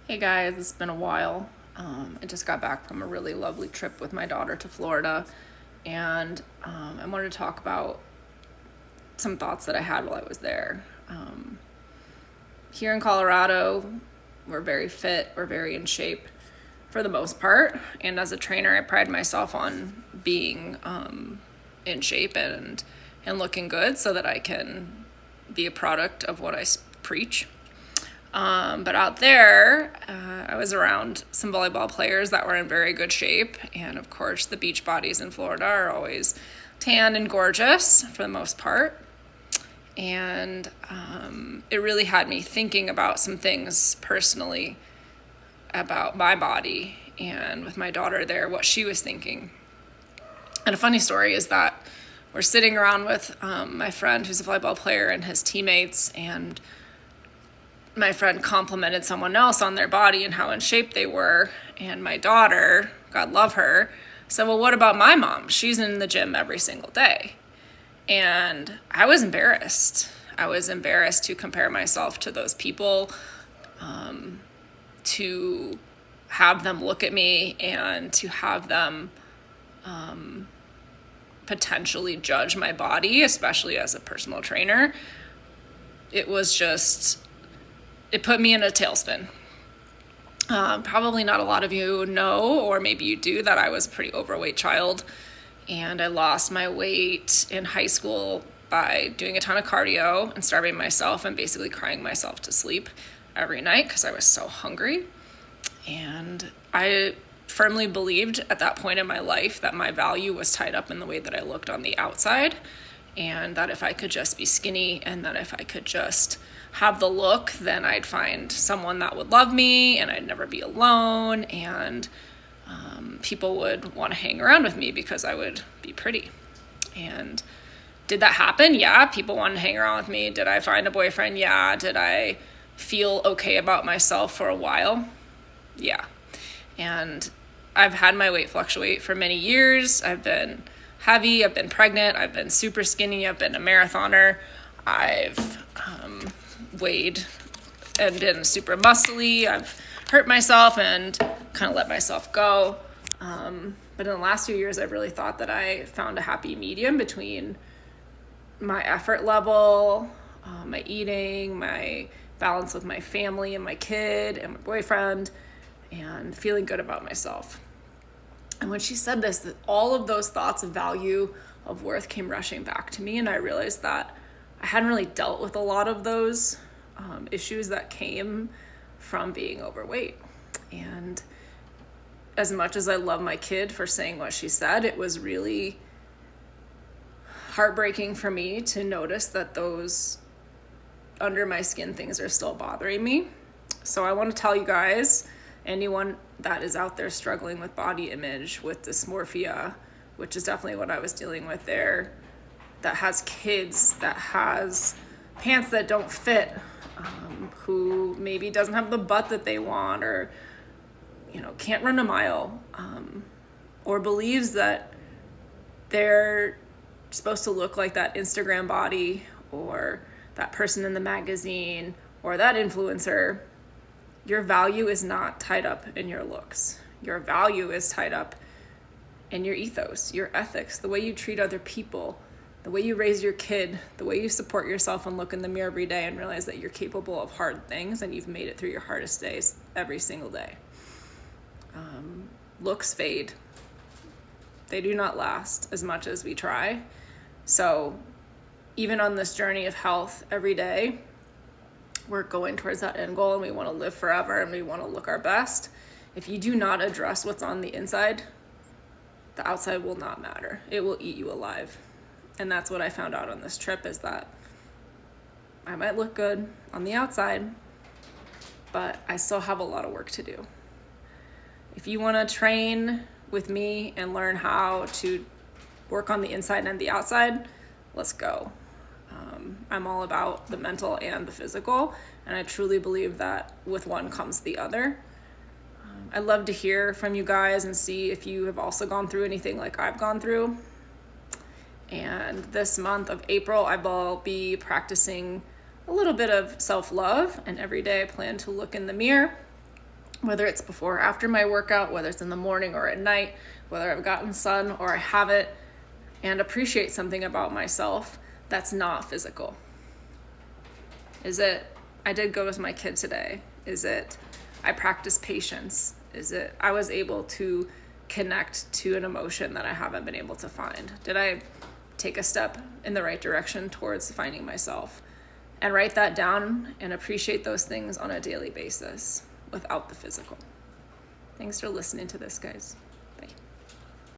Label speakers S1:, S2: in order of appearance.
S1: Hey guys, it's been a while. I just got back from a really lovely trip with my daughter to Florida, and I wanted to talk about some thoughts that I had while I was there. Here in Colorado, we're very fit, we're very in shape for the most part, and as a trainer, I pride myself on being in shape and looking good so that I can be a product of what I preach. But out there, I was around some volleyball players that were in very good shape. And of course, the beach bodies in Florida are always tan and gorgeous for the most part. And it really had me thinking about some things personally about my body and with my daughter there, what she was thinking. And a funny story is that we're sitting around with my friend who's a volleyball player and his teammates, and my friend complimented someone else on their body and how in shape they were. And my daughter, God love her, said, well, what about my mom? She's in the gym every single day. And I was embarrassed. I was embarrassed to compare myself to those people, to have them look at me and to have them potentially judge my body, especially as a personal trainer. It put me in a tailspin. Probably not a lot of you know, or maybe you do, that I was a pretty overweight child, and I lost my weight in high school by doing a ton of cardio and starving myself and basically crying myself to sleep every night because I was so hungry. And I firmly believed at that point in my life that my value was tied up in the way that I looked on the outside, and that if I could just be skinny and that if I could just have the look, then I'd find someone that would love me and I'd never be alone, and people would want to hang around with me because I would be pretty. And did that happen? Yeah, people wanted to hang around with me. Did I find a boyfriend? Yeah. Did I feel okay about myself for a while? Yeah. And I've had my weight fluctuate for many years. I've been heavy, I've been pregnant, I've been super skinny, I've been a marathoner, I've weighed and been super muscly, I've hurt myself and kind of let myself go. But in the last few years, I've really thought that I found a happy medium between my effort level, my eating, my balance with my family and my kid and my boyfriend, and feeling good about myself. And when she said this, that all of those thoughts of value, of worth came rushing back to me, and I realized that I hadn't really dealt with a lot of those issues that came from being overweight. And as much as I love my kid for saying what she said, it was really heartbreaking for me to notice that those under my skin things are still bothering me. So I want to tell you guys, anyone that is out there struggling with body image, with dysmorphia, which is definitely what I was dealing with there, that has kids, that has pants that don't fit, who maybe doesn't have the butt that they want, or can't run a mile, or believes that they're supposed to look like that Instagram body or that person in the magazine or that influencer. Your value is not tied up in your looks. Your value is tied up in your ethos, your ethics, the way you treat other people, the way you raise your kid, the way you support yourself and look in the mirror every day and realize that you're capable of hard things and you've made it through your hardest days every single day. Looks fade. They do not last as much as we try. So even on this journey of health every day, we're going towards that end goal and we want to live forever and we want to look our best. If you do not address what's on the inside, the outside will not matter. It will eat you alive. And that's what I found out on this trip, is that I might look good on the outside, but I still have a lot of work to do. If you want to train with me and learn how to work on the inside and the outside, let's go. I'm all about the mental and the physical, and I truly believe that with one comes the other. I'd love to hear from you guys and see if you have also gone through anything like I've gone through. And this month of April, I will be practicing a little bit of self-love, and every day I plan to look in the mirror whether it's before or after my workout, whether it's in the morning or at night, whether I've gotten sun or I haven't, and appreciate something about myself that's not physical. Is it, I did go with my kid today? Is it, I practiced patience? Is it, I was able to connect to an emotion that I haven't been able to find? Did I take a step in the right direction towards finding myself? And write that down and appreciate those things on a daily basis without the physical. Thanks for listening to this, guys.